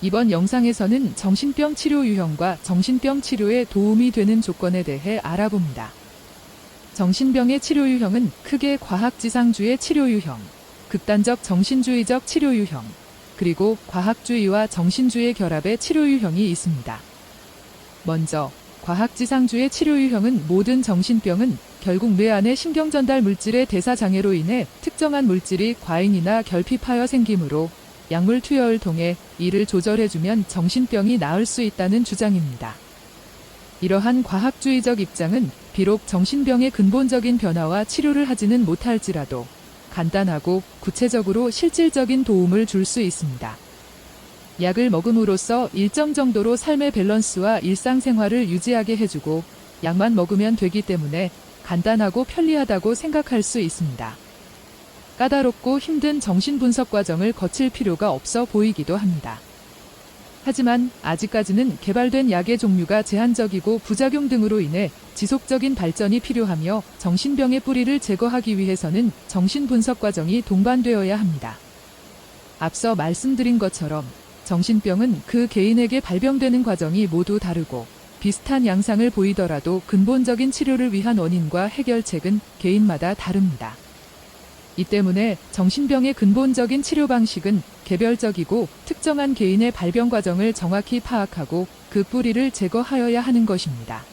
이번 영상에서는 정신병 치료 유형과 정신병 치료에 도움이 되는 조건에 대해 알아봅니다. 정신병의 치료 유형은 크게 과학지상주의 치료 유형, 극단적 정신주의적 치료 유형, 그리고 과학주의와 정신주의 결합의 치료 유형이 있습니다. 먼저 과학지상주의 치료 유형은 모든 정신병은 결국 뇌 안의 신경전달 물질의 대사장애로 인해 특정한 물질이 과잉이나 결핍하여 생기므로 약물 투여를 통해 이를 조절해주면 정신병이 나을 수 있다는 주장입니다. 이러한 과학주의적 입장은 비록 정신병의 근본적인 변화와 치료를 하지는 못할지라도 간단하고 구체적으로 실질적인 도움을 줄 수 있습니다. 약을 먹음으로써 일정 정도로 삶의 밸런스와 일상생활을 유지하게 해주고 약만 먹으면 되기 때문에 간단하고 편리하다고 생각할 수 있습니다. 까다롭고 힘든 정신분석 과정을 거칠 필요가 없어 보이기도 합니다. 하지만 아직까지는 개발된 약의 종류가 제한적이고 부작용 등으로 인해 지속적인 발전이 필요하며 정신병의 뿌리를 제거하기 위해서는 정신분석 과정이 동반되어야 합니다. 앞서 말씀드린 것처럼 정신병은 그 개인에게 발병되는 과정이 모두 다르고 비슷한 양상을 보이더라도 근본적인 치료를 위한 원인과 해결책은 개인마다 다릅니다. 이 때문에 정신병의 근본적인 치료 방식은 개별적이고 특정한 개인의 발병 과정을 정확히 파악하고 그 뿌리를 제거하여야 하는 것입니다.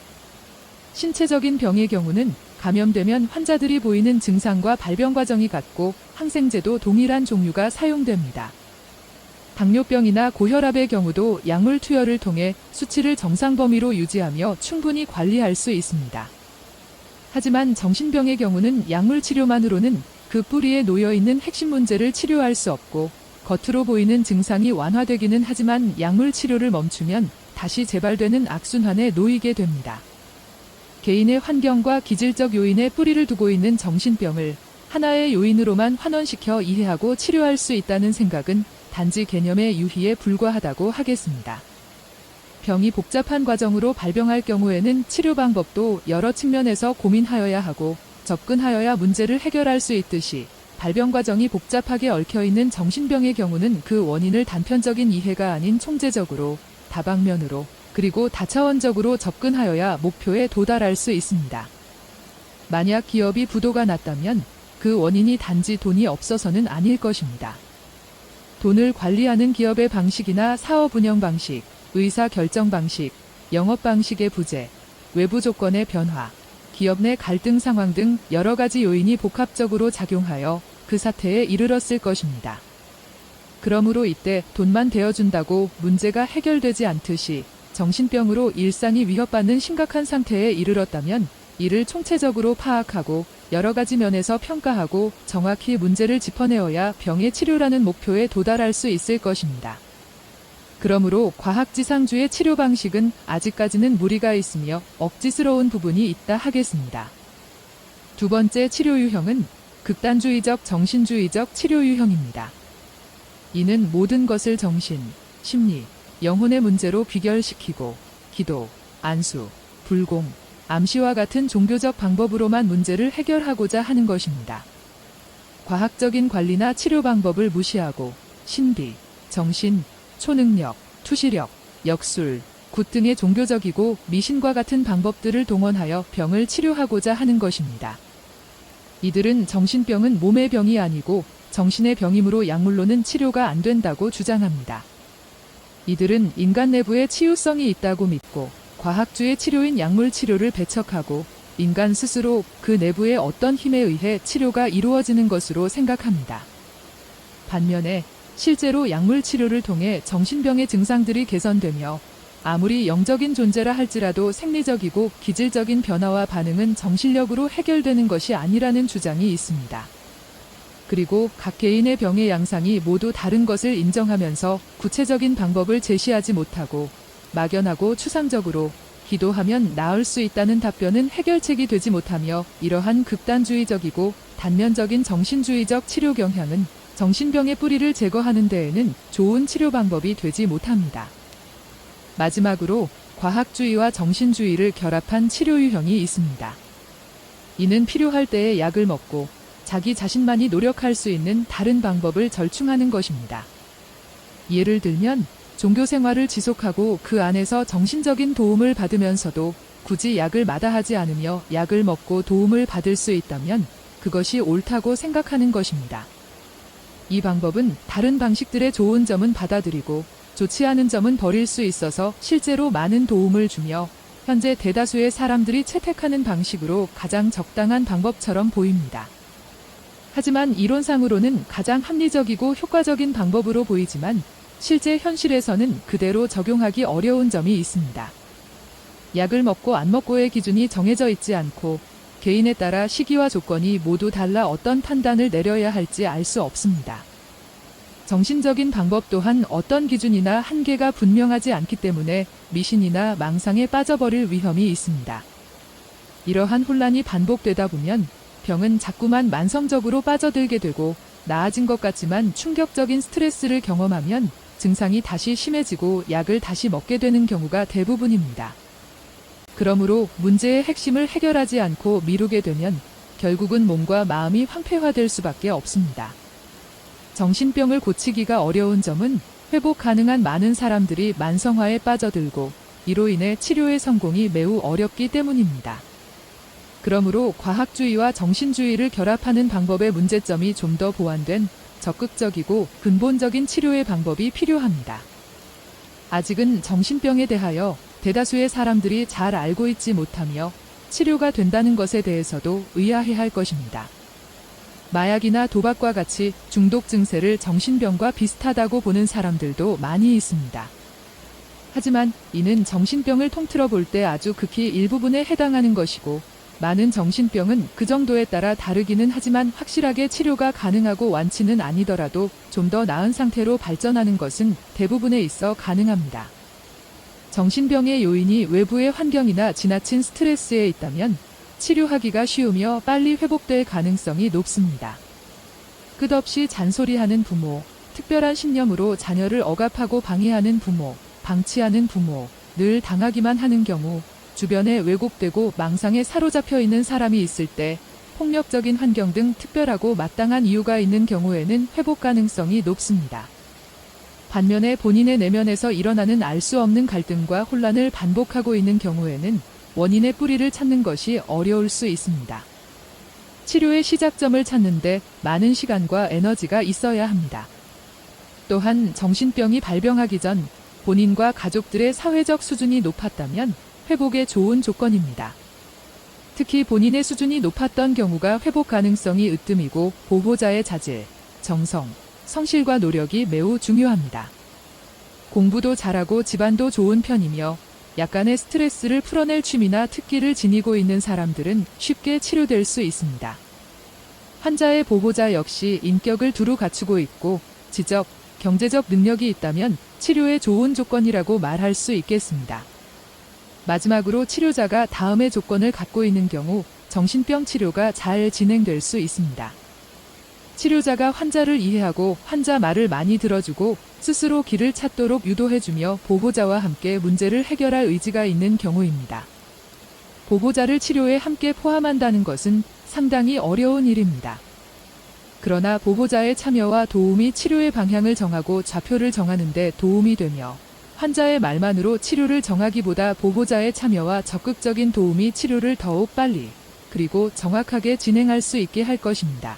신체적인 병의 경우는 감염되면 환자들이 보이는 증상과 발병 과정이 같고 항생제도 동일한 종류가 사용됩니다. 당뇨병이나 고혈압의 경우도 약물 투여를 통해 수치를 정상 범위로 유지하며 충분히 관리할 수 있습니다. 하지만 정신병의 경우는 약물 치료만으로는 그 뿌리에 놓여있는 핵심 문제를 치료할 수 없고 겉으로 보이는 증상이 완화되기는 하지만 약물 치료를 멈추면 다시 재발되는 악순환에 놓이게 됩니다. 개인의 환경과 기질적 요인에 뿌리를 두고 있는 정신병을 하나의 요인으로만 환원시켜 이해하고 치료할 수 있다는 생각은 단지 개념의 유희에 불과하다고 하겠습니다. 병이 복잡한 과정으로 발병할 경우에는 치료 방법도 여러 측면에서 고민하여야 하고 접근하여야 문제를 해결할 수 있듯이 발병 과정이 복잡하게 얽혀있는 정신병의 경우는 그 원인을 단편적인 이해가 아닌 총체적으로 다방면으로 그리고 다차원적으로 접근하여야 목표에 도달할 수 있습니다. 만약 기업이 부도가 났다면 그 원인이 단지 돈이 없어서는 아닐 것입니다. 돈을 관리하는 기업의 방식이나 사업 운영 방식, 의사 결정 방식, 영업 방식의 부재, 외부 조건의 변화, 기업 내 갈등 상황 등 여러 가지 요인이 복합적으로 작용하여 그 사태에 이르렀을 것입니다. 그러므로 이때 돈만 대어준다고 문제가 해결되지 않듯이 정신병으로 일상이 위협받는 심각한 상태에 이르렀다면 이를 총체적으로 파악하고 여러 가지 면에서 평가하고 정확히 문제를 짚어내어야 병의 치료라는 목표에 도달할 수 있을 것입니다. 그러므로 과학지상주의 치료 방식은 아직까지는 무리가 있으며 억지스러운 부분이 있다 하겠습니다. 두 번째 치료 유형은 극단주의적 정신주의적 치료 유형입니다. 이는 모든 것을 정신, 심리, 영혼의 문제로 귀결시키고 기도, 안수, 불공, 암시와 같은 종교적 방법으로만 문제를 해결하고자 하는 것입니다. 과학적인 관리나 치료 방법을 무시하고 신비, 정신, 초능력, 투시력, 역술, 굿 등의 종교적이고 미신과 같은 방법들을 동원하여 병을 치료하고자 하는 것입니다. 이들은 정신병은 몸의 병이 아니고 정신의 병이므로 약물로는 치료가 안 된다고 주장합니다. 이들은 인간 내부에 치유성이 있다고 믿고 과학주의 치료인 약물 치료를 배척하고 인간 스스로 그 내부의 어떤 힘에 의해 치료가 이루어지는 것으로 생각합니다. 반면에 실제로 약물 치료를 통해 정신병의 증상들이 개선되며 아무리 영적인 존재라 할지라도 생리적이고 기질적인 변화와 반응은 정신력으로 해결되는 것이 아니라는 주장이 있습니다. 그리고 각 개인의 병의 양상이 모두 다른 것을 인정하면서 구체적인 방법을 제시하지 못하고 막연하고 추상적으로 기도하면 나을 수 있다는 답변은 해결책이 되지 못하며 이러한 극단주의적이고 단면적인 정신주의적 치료 경향은 정신병의 뿌리를 제거하는 데에는 좋은 치료 방법이 되지 못합니다. 마지막으로 과학주의와 정신주의를 결합한 치료 유형이 있습니다. 이는 필요할 때에 약을 먹고 자기 자신만이 노력할 수 있는 다른 방법을 절충하는 것입니다. 예를 들면 종교 생활을 지속하고 그 안에서 정신적인 도움을 받으면서도 굳이 약을 마다하지 않으며 약을 먹고 도움을 받을 수 있다면 그것이 옳다고 생각하는 것입니다. 이 방법은 다른 방식들의 좋은 점은 받아들이고 좋지 않은 점은 버릴 수 있어서 실제로 많은 도움을 주며 현재 대다수의 사람들이 채택하는 방식으로 가장 적당한 방법처럼 보입니다. 하지만 이론상으로는 가장 합리적이고 효과적인 방법으로 보이지만 실제 현실에서는 그대로 적용하기 어려운 점이 있습니다. 약을 먹고 안 먹고의 기준이 정해져 있지 않고 개인에 따라 시기와 조건이 모두 달라 어떤 판단을 내려야 할지 알 수 없습니다. 정신적인 방법 또한 어떤 기준이나 한계가 분명하지 않기 때문에 미신이나 망상에 빠져버릴 위험이 있습니다. 이러한 혼란이 반복되다 보면 병은 자꾸만 만성적으로 빠져들게 되고 나아진 것 같지만 충격적인 스트레스를 경험하면 증상이 다시 심해지고 약을 다시 먹게 되는 경우가 대부분입니다. 그러므로 문제의 핵심을 해결하지 않고 미루게 되면 결국은 몸과 마음이 황폐화될 수밖에 없습니다. 정신병을 고치기가 어려운 점은 회복 가능한 많은 사람들이 만성화에 빠져들고 이로 인해 치료의 성공이 매우 어렵기 때문입니다. 그러므로 과학주의와 정신주의를 결합하는 방법의 문제점이 좀 더 보완된 적극적이고 근본적인 치료의 방법이 필요합니다. 아직은 정신병에 대하여 대다수의 사람들이 잘 알고 있지 못하며 치료가 된다는 것에 대해서도 의아해할 것입니다. 마약이나 도박과 같이 중독 증세를 정신병과 비슷하다고 보는 사람들도 많이 있습니다. 하지만 이는 정신병을 통틀어 볼 때 아주 극히 일부분에 해당하는 것이고 많은 정신병은 그 정도에 따라 다르기는 하지만 확실하게 치료가 가능하고 완치는 아니더라도 좀 더 나은 상태로 발전하는 것은 대부분에 있어 가능합니다. 정신병의 요인이 외부의 환경이나 지나친 스트레스에 있다면 치료하기가 쉬우며 빨리 회복될 가능성이 높습니다. 끝없이 잔소리하는 부모, 특별한 신념으로 자녀를 억압하고 방해하는 부모, 방치하는 부모, 늘 당하기만 하는 경우, 주변에 왜곡되고 망상에 사로잡혀 있는 사람이 있을 때 폭력적인 환경 등 특별하고 마땅한 이유가 있는 경우에는 회복 가능성이 높습니다. 반면에 본인의 내면에서 일어나는 알 수 없는 갈등과 혼란을 반복하고 있는 경우에는 원인의 뿌리를 찾는 것이 어려울 수 있습니다. 치료의 시작점을 찾는데 많은 시간과 에너지가 있어야 합니다. 또한 정신병이 발병하기 전 본인과 가족들의 사회적 수준이 높았다면 회복에 좋은 조건입니다. 특히 본인의 수준이 높았던 경우가 회복 가능성이 으뜸이고 보호자의 자질, 정성, 성실과 노력이 매우 중요합니다. 공부도 잘하고 집안도 좋은 편이며 약간의 스트레스를 풀어낼 취미나 특기를 지니고 있는 사람들은 쉽게 치료될 수 있습니다. 환자의 보호자 역시 인격을 두루 갖추고 있고 지적, 경제적 능력이 있다면 치료에 좋은 조건이라고 말할 수 있겠습니다. 마지막으로 치료자가 다음의 조건을 갖고 있는 경우 정신병 치료가 잘 진행될 수 있습니다. 치료자가 환자를 이해하고 환자 말을 많이 들어주고 스스로 길을 찾도록 유도해주며 보호자와 함께 문제를 해결할 의지가 있는 경우입니다. 보호자를 치료에 함께 포함한다는 것은 상당히 어려운 일입니다. 그러나 보호자의 참여와 도움이 치료의 방향을 정하고 좌표를 정하는 데 도움이 되며 환자의 말만으로 치료를 정하기보다 보호자의 참여와 적극적인 도움이 치료를 더욱 빨리 그리고 정확하게 진행할 수 있게 할 것입니다.